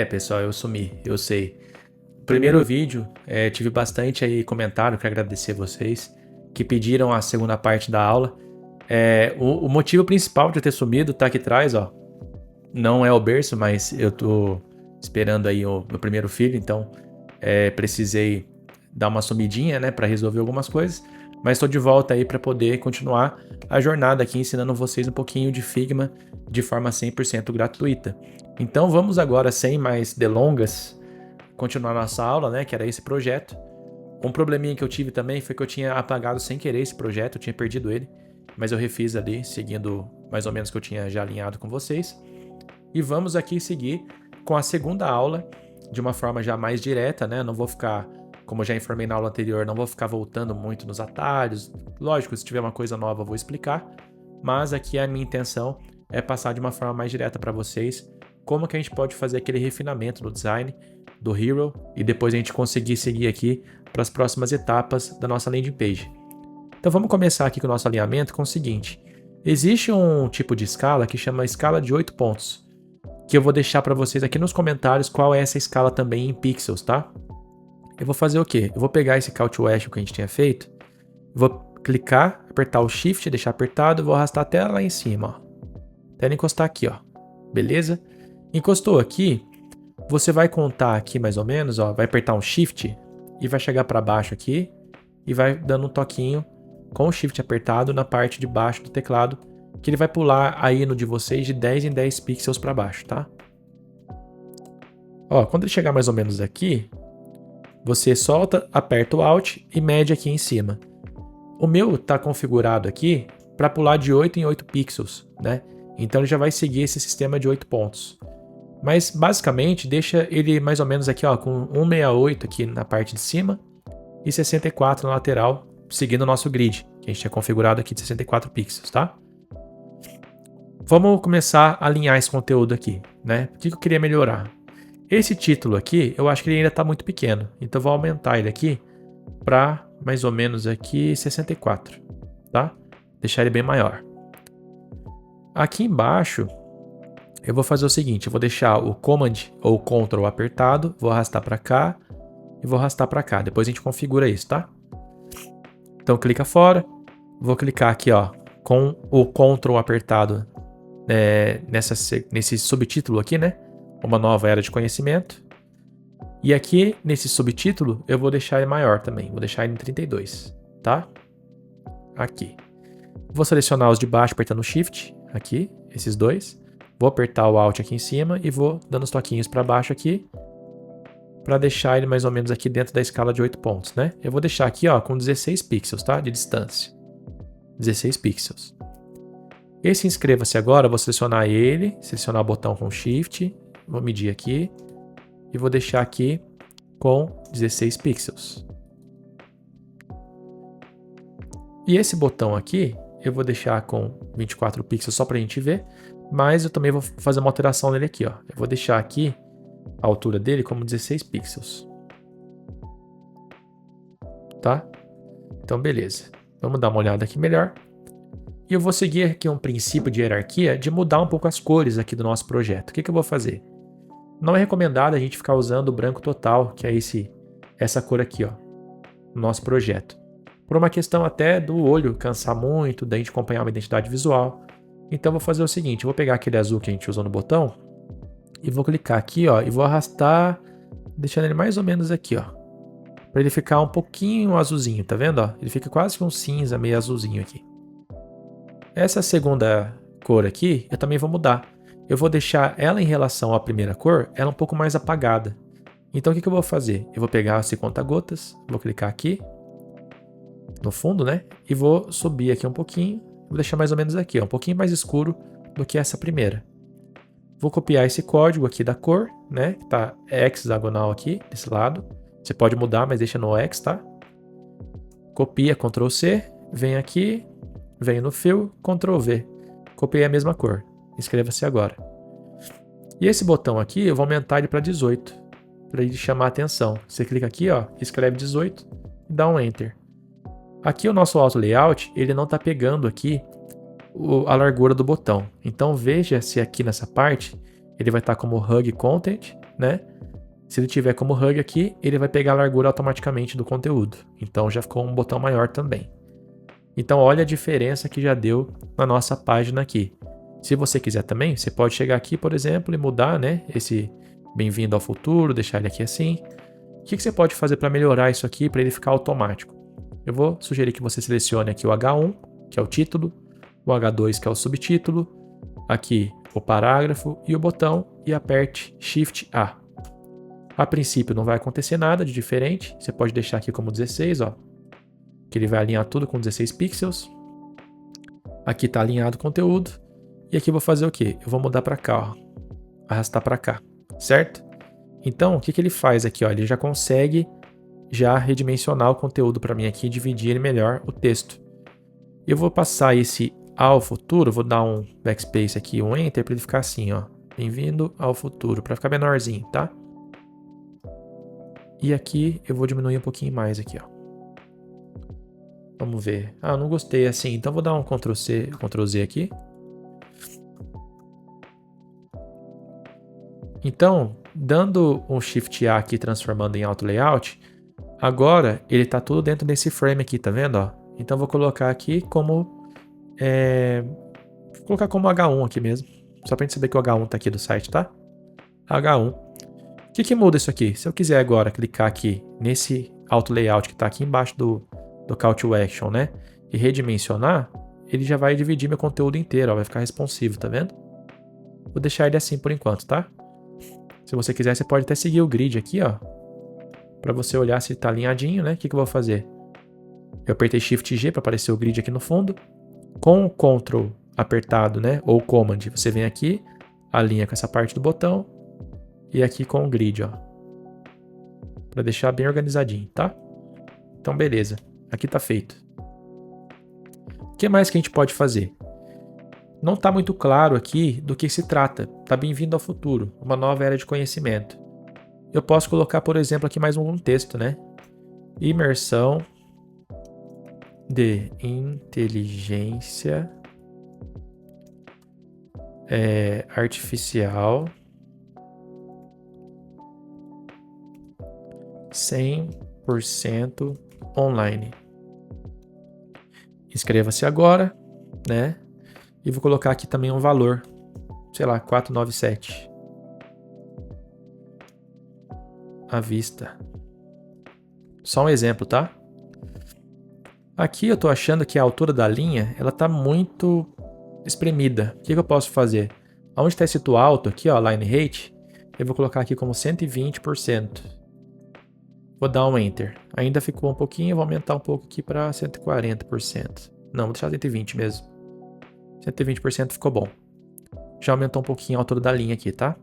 Pessoal, eu sumi, eu sei. Primeiro vídeo, tive bastante aí comentário, quero agradecer vocês que pediram a segunda parte da aula. O motivo principal de eu ter sumido tá aqui atrás, ó. Não é o berço, mas eu tô esperando aí o meu primeiro filho, então precisei dar uma sumidinha, né, para resolver algumas coisas. Mas estou de volta aí para poder continuar a jornada aqui ensinando vocês um pouquinho de Figma de forma 100% gratuita. Então vamos agora, sem mais delongas, continuar nossa aula, né, que era esse projeto. Um probleminha que eu tive também foi que eu tinha apagado sem querer esse projeto, eu tinha perdido ele, mas eu refiz ali, seguindo mais ou menos o que eu tinha já alinhado com vocês. E vamos aqui seguir com a segunda aula de uma forma já mais direta, né? Não vou ficar, como eu já informei na aula anterior, não vou ficar voltando muito nos atalhos. Lógico, se tiver uma coisa nova eu vou explicar, mas aqui a minha intenção é passar de uma forma mais direta para vocês como que a gente pode fazer aquele refinamento no design do Hero e depois a gente conseguir seguir aqui para as próximas etapas da nossa landing page. Então vamos começar aqui com o nosso alinhamento com o seguinte. Existe um tipo de escala que chama escala de 8 pontos, que eu vou deixar para vocês aqui nos comentários qual é essa escala também em pixels, tá? Eu vou fazer o quê? Eu vou pegar esse Call to Action que a gente tinha feito, vou clicar, apertar o Shift, deixar apertado, e vou arrastar até lá em cima, ó. Até ele encostar aqui, ó. Beleza? Encostou aqui, você vai contar aqui mais ou menos, ó, vai apertar um Shift e vai chegar para baixo aqui e vai dando um toquinho com o Shift apertado na parte de baixo do teclado, que ele vai pular aí no de vocês de 10 em 10 pixels para baixo, tá? Ó, quando ele chegar mais ou menos aqui, você solta, aperta o Alt e mede aqui em cima. O meu tá configurado aqui para pular de 8 em 8 pixels, né? Então ele já vai seguir esse sistema de 8 pontos. Mas basicamente deixa ele mais ou menos aqui, ó, com 168 aqui na parte de cima e 64 na lateral, seguindo o nosso grid, que a gente tinha configurado aqui de 64 pixels, tá? Vamos começar a alinhar esse conteúdo aqui, né? O que eu queria melhorar? Esse título aqui, eu acho que ele ainda está muito pequeno, então eu vou aumentar ele aqui para mais ou menos aqui 64, tá? Deixar ele bem maior. Aqui embaixo, eu vou fazer o seguinte, eu vou deixar o Command ou Ctrl apertado, vou arrastar para cá e vou arrastar para cá. Depois a gente configura isso, tá? Então clica fora, vou clicar aqui, ó, com o Ctrl apertado nesse subtítulo aqui, né? Uma nova era de conhecimento. E aqui, nesse subtítulo, eu vou deixar ele maior também. Vou deixar ele em 32, tá? Aqui. Vou selecionar os de baixo apertando o Shift, aqui, esses dois. Vou apertar o Alt aqui em cima e vou dando os toquinhos para baixo aqui, para deixar ele mais ou menos aqui dentro da escala de 8 pontos, né? Eu vou deixar aqui, ó, com 16 pixels, tá? De distância. 16 pixels. Esse inscreva-se agora, eu vou selecionar ele, selecionar o botão com Shift, vou medir aqui e vou deixar aqui com 16 pixels. E esse botão aqui, eu vou deixar com 24 pixels só para a gente ver, mas eu também vou fazer uma alteração nele aqui, ó. Eu vou deixar aqui a altura dele como 16 pixels. Tá? Então, beleza. Vamos dar uma olhada aqui melhor. E eu vou seguir aqui um princípio de hierarquia de mudar um pouco as cores aqui do nosso projeto. O que eu vou fazer? Não é recomendado a gente ficar usando o branco total, que é essa cor aqui, ó, no nosso projeto. Por uma questão até do olho cansar muito, da gente acompanhar uma identidade visual. Então eu vou fazer o seguinte, eu vou pegar aquele azul que a gente usou no botão e vou clicar aqui, ó, e vou arrastar, deixando ele mais ou menos aqui, ó, para ele ficar um pouquinho azulzinho, tá vendo, ó? Ele fica quase que um cinza meio azulzinho aqui. Essa segunda cor aqui, eu também vou mudar. Eu vou deixar ela em relação à primeira cor, ela um pouco mais apagada. Então o que eu vou fazer? Eu vou pegar esse conta-gotas, vou clicar aqui, no fundo, né? E vou subir aqui um pouquinho, vou deixar mais ou menos aqui, ó, um pouquinho mais escuro do que essa primeira. Vou copiar esse código aqui da cor, né? Que tá hexagonal aqui, desse lado. Você pode mudar, mas deixa no X, tá? Copia, Ctrl C, vem aqui, vem no Fill, Ctrl V. Copiei a mesma cor. Inscreva-se agora. E esse botão aqui, eu vou aumentar ele para 18, para ele chamar a atenção. Você clica aqui, ó, escreve 18 e dá um Enter. Aqui o nosso auto layout, ele não está pegando aqui a largura do botão. Então veja se aqui nessa parte ele vai estar como Hug Content né? Se ele tiver como hug aqui, ele vai pegar a largura automaticamente do conteúdo. Então já ficou um botão maior também. Então olha a diferença que já deu na nossa página aqui. Se você quiser também, você pode chegar aqui, por exemplo, e mudar, né, esse bem-vindo ao futuro, deixar ele aqui assim. O que você pode fazer para melhorar isso aqui, para ele ficar automático? Eu vou sugerir que você selecione aqui o H1, que é o título, o H2, que é o subtítulo, aqui o parágrafo e o botão, e aperte Shift A. A princípio não vai acontecer nada de diferente, você pode deixar aqui como 16, ó, que ele vai alinhar tudo com 16 pixels. Aqui está alinhado o conteúdo, e aqui eu vou fazer o quê? Eu vou mudar para cá, ó, arrastar para cá, certo? Então, o que ele faz aqui? Ó, ele já consegue redimensionar o conteúdo para mim aqui e dividir melhor o texto. Eu vou passar esse ao futuro, vou dar um backspace aqui, um enter, para ele ficar assim, ó. Bem-vindo ao futuro, para ficar menorzinho, tá? E aqui eu vou diminuir um pouquinho mais aqui, ó. Vamos ver. Ah, eu não gostei assim, então vou dar um Ctrl+C, Ctrl+Z aqui. Então, dando um Shift A aqui, transformando em Auto Layout, agora ele está tudo dentro desse frame aqui, tá vendo? Ó? Então vou colocar aqui como vou colocar como H1 aqui mesmo, só para gente saber que o H1 tá aqui do site, tá? H1. O que muda isso aqui? Se eu quiser agora clicar aqui nesse Auto Layout que está aqui embaixo do Call to Action, né? E redimensionar, ele já vai dividir meu conteúdo inteiro, ó, vai ficar responsivo, tá vendo? Vou deixar ele assim por enquanto, tá? Se você quiser, você pode até seguir o grid aqui, ó, para você olhar se está alinhadinho, né? O que eu vou fazer? Eu apertei Shift G para aparecer o grid aqui no fundo. Com o Ctrl apertado, né? Ou Command, você vem aqui, alinha com essa parte do botão e aqui com o grid, ó, para deixar bem organizadinho, tá? Então, beleza. Aqui tá feito. O que mais que a gente pode fazer? Não está muito claro aqui do que se trata. Tá bem-vindo ao futuro, uma nova era de conhecimento. Eu posso colocar, por exemplo, aqui mais um texto, né? Imersão de inteligência artificial 100% online. Inscreva-se agora, né? E vou colocar aqui também um valor, sei lá, 497 à vista. Só um exemplo, tá? Aqui eu tô achando que a altura da linha, ela tá muito espremida. O que eu posso fazer? Onde está esse to alto aqui, ó, line height, eu vou colocar aqui como 120%. Vou dar um enter. Ainda ficou um pouquinho, eu vou aumentar um pouco aqui para 140%. Não, vou deixar 120 mesmo. 120% ficou bom. Já aumentou um pouquinho a altura da linha aqui, tá?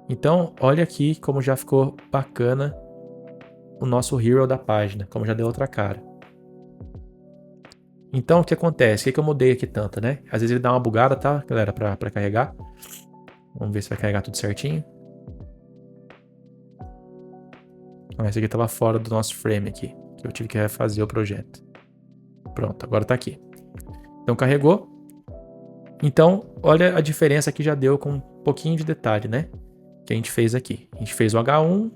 Então, olha aqui como já ficou bacana o nosso hero da página, como já deu outra cara. Então, o que acontece? O que eu mudei aqui tanto, né? Às vezes ele dá uma bugada, tá, galera, pra carregar. Vamos ver se vai carregar tudo certinho. Ah, esse aqui tava fora do nosso frame aqui, que eu tive que refazer o projeto. Pronto, agora tá aqui. Então, carregou. Então, olha a diferença que já deu com um pouquinho de detalhe, né? Que a gente fez aqui. A gente fez o H1,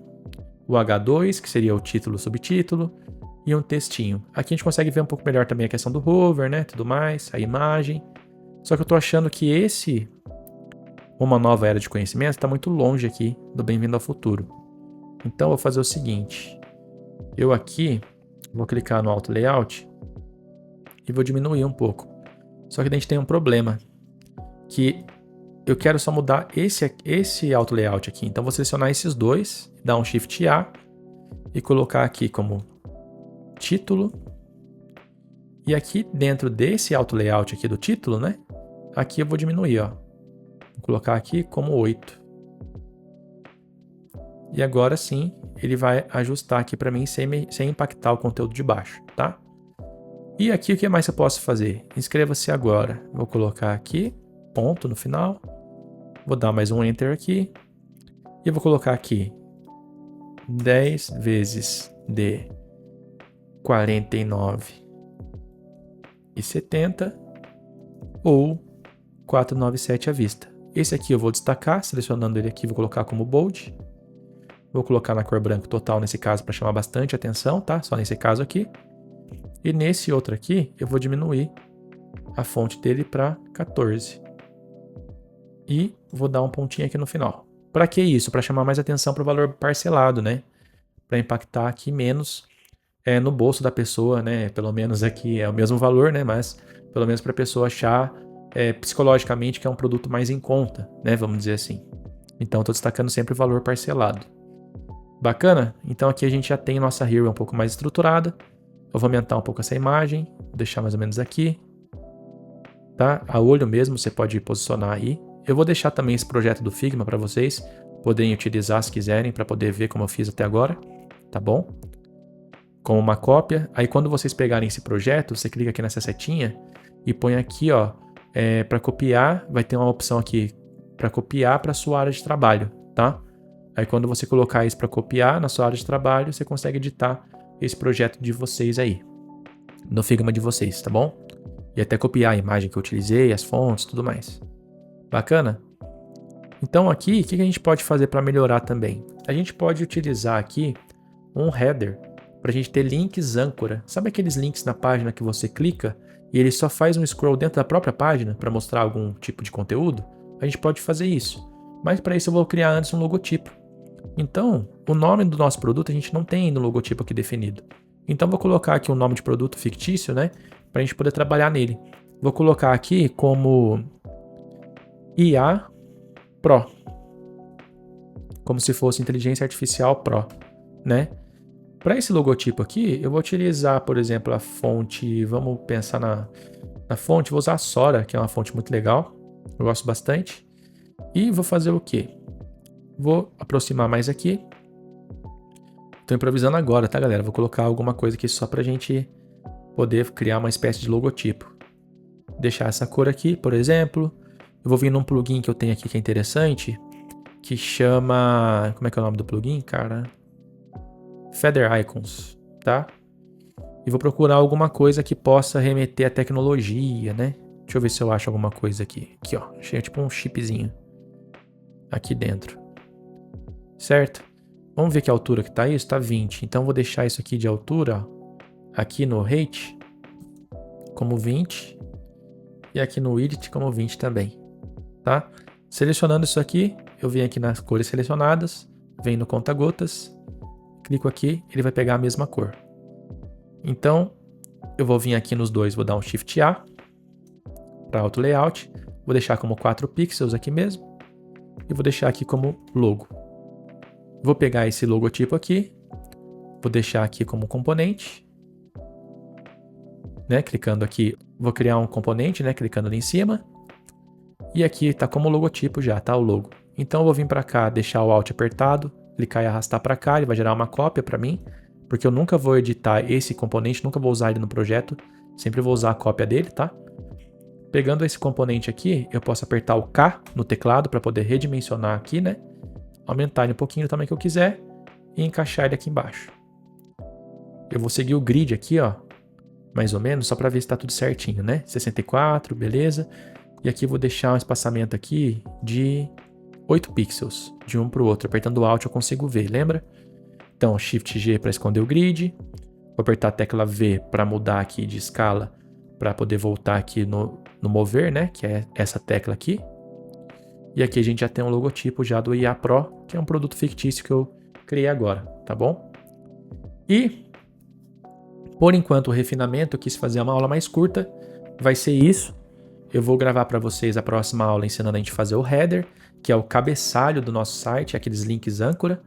o H2, que seria o título, subtítulo, e um textinho. Aqui a gente consegue ver um pouco melhor também a questão do hover, né? Tudo mais, a imagem. Só que eu tô achando que esse, uma nova era de conhecimento, está muito longe aqui do Bem-vindo ao Futuro. Então, eu vou fazer o seguinte. Eu aqui vou clicar no Auto Layout e vou diminuir um pouco. Só que a gente tem um problema, que eu quero só mudar esse Auto Layout aqui. Então, vou selecionar esses dois, dar um Shift A e colocar aqui como título. E aqui dentro desse Auto Layout aqui do título, né? Aqui eu vou diminuir, ó. Vou colocar aqui como 8. E agora sim, ele vai ajustar aqui para mim sem impactar o conteúdo de baixo, tá? E aqui o que mais eu posso fazer? Inscreva-se agora. Vou colocar aqui, ponto no final. Vou dar mais um Enter aqui. E vou colocar aqui 10 vezes de 49,70 ou 497 à vista. Esse aqui eu vou destacar, selecionando ele aqui, vou colocar como bold. Vou colocar na cor branco total nesse caso para chamar bastante atenção, tá? Só nesse caso aqui. E nesse outro aqui, eu vou diminuir a fonte dele para 14. E vou dar um pontinho aqui no final. Para que isso? Para chamar mais atenção para o valor parcelado, né? Para impactar aqui menos no bolso da pessoa, né? Pelo menos aqui é o mesmo valor, né? Mas pelo menos para a pessoa achar psicologicamente que é um produto mais em conta, né? Vamos dizer assim. Então, estou destacando sempre o valor parcelado. Bacana? Então aqui a gente já tem nossa hero um pouco mais estruturada. Eu vou aumentar um pouco essa imagem, vou deixar mais ou menos aqui. Tá? A olho mesmo você pode posicionar aí. Eu vou deixar também esse projeto do Figma para vocês poderem utilizar se quiserem, para poder ver como eu fiz até agora. Tá bom? Como uma cópia. Aí quando vocês pegarem esse projeto, você clica aqui nessa setinha e põe aqui, ó, para copiar, vai ter uma opção aqui para copiar para sua área de trabalho, tá? Aí quando você colocar isso para copiar na sua área de trabalho, você consegue editar esse projeto de vocês aí, no Figma de vocês, tá bom? E até copiar a imagem que eu utilizei, as fontes, tudo mais. Bacana? Então aqui, o que a gente pode fazer para melhorar também? A gente pode utilizar aqui um header para a gente ter links âncora. Sabe aqueles links na página que você clica e ele só faz um scroll dentro da própria página para mostrar algum tipo de conteúdo? A gente pode fazer isso. Mas para isso eu vou criar antes um logotipo. Então, o nome do nosso produto a gente não tem no logotipo aqui definido. Então, vou colocar aqui um nome de produto fictício, né? Para a gente poder trabalhar nele. Vou colocar aqui como IA Pro. Como se fosse Inteligência Artificial Pro, né? Para esse logotipo aqui, eu vou utilizar, por exemplo, a fonte... Vamos pensar na fonte. Vou usar a Sora, que é uma fonte muito legal. Eu gosto bastante. E vou fazer o quê? Vou aproximar mais aqui. Estou improvisando agora, tá, galera? Vou colocar alguma coisa aqui só para a gente poder criar uma espécie de logotipo. Deixar essa cor aqui, por exemplo. Eu vou vir num plugin que eu tenho aqui que é interessante, que chama... Como é que é o nome do plugin, cara? Feather Icons, tá? E vou procurar alguma coisa que possa remeter à tecnologia, né? Deixa eu ver se eu acho alguma coisa aqui. Aqui, ó. Achei tipo um chipzinho aqui dentro. Certo? Vamos ver que altura que tá isso? Tá 20. Então, vou deixar isso aqui de altura, ó, aqui no height, como 20. E aqui no width, como 20 também. Tá? Selecionando isso aqui, eu venho aqui nas cores selecionadas, venho no conta-gotas, clico aqui, ele vai pegar a mesma cor. Então, eu vou vir aqui nos dois, vou dar um Shift A para Auto Layout, vou deixar como 4 pixels aqui mesmo, e vou deixar aqui como logo. Vou pegar esse logotipo aqui, vou deixar aqui como componente, né? Clicando aqui, vou criar um componente, né? Clicando ali em cima, e aqui está como logotipo já, tá? O logo. Então eu vou vir para cá, deixar o Alt apertado, clicar e arrastar para cá, ele vai gerar uma cópia para mim, porque eu nunca vou editar esse componente, nunca vou usar ele no projeto, sempre vou usar a cópia dele, tá? Pegando esse componente aqui, eu posso apertar o K no teclado para poder redimensionar aqui, né? Aumentar ele um pouquinho do tamanho que eu quiser e encaixar ele aqui embaixo. Eu vou seguir o grid aqui, ó, mais ou menos, só para ver se está tudo certinho, né? 64, beleza. E aqui eu vou deixar um espaçamento aqui de 8 pixels, de um para o outro. Apertando o Alt eu consigo ver, lembra? Então, Shift G para esconder o grid. Vou apertar a tecla V para mudar aqui de escala, para poder voltar aqui no mover, né? Que é essa tecla aqui. E aqui a gente já tem um logotipo já do IA Pro, que é um produto fictício que eu criei agora, tá bom? E, por enquanto, o refinamento, eu quis fazer uma aula mais curta, vai ser isso. Eu vou gravar para vocês a próxima aula ensinando a gente a fazer o header, que é o cabeçalho do nosso site, aqueles links âncora.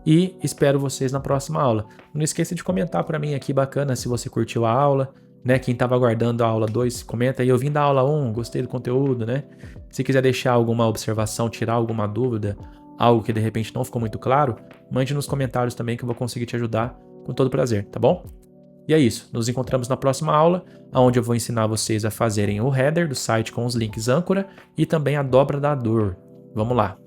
E espero vocês na próxima aula. Não esqueça de comentar para mim aqui, bacana, se você curtiu a aula, né? Quem estava aguardando a aula 2, comenta aí, eu vim da aula 1, gostei do conteúdo, né? Se quiser deixar alguma observação, tirar alguma dúvida, algo que de repente não ficou muito claro, mande nos comentários também que eu vou conseguir te ajudar com todo prazer, tá bom? E é isso, nos encontramos na próxima aula, onde eu vou ensinar vocês a fazerem o header do site com os links âncora e também a dobra da dor. Vamos lá!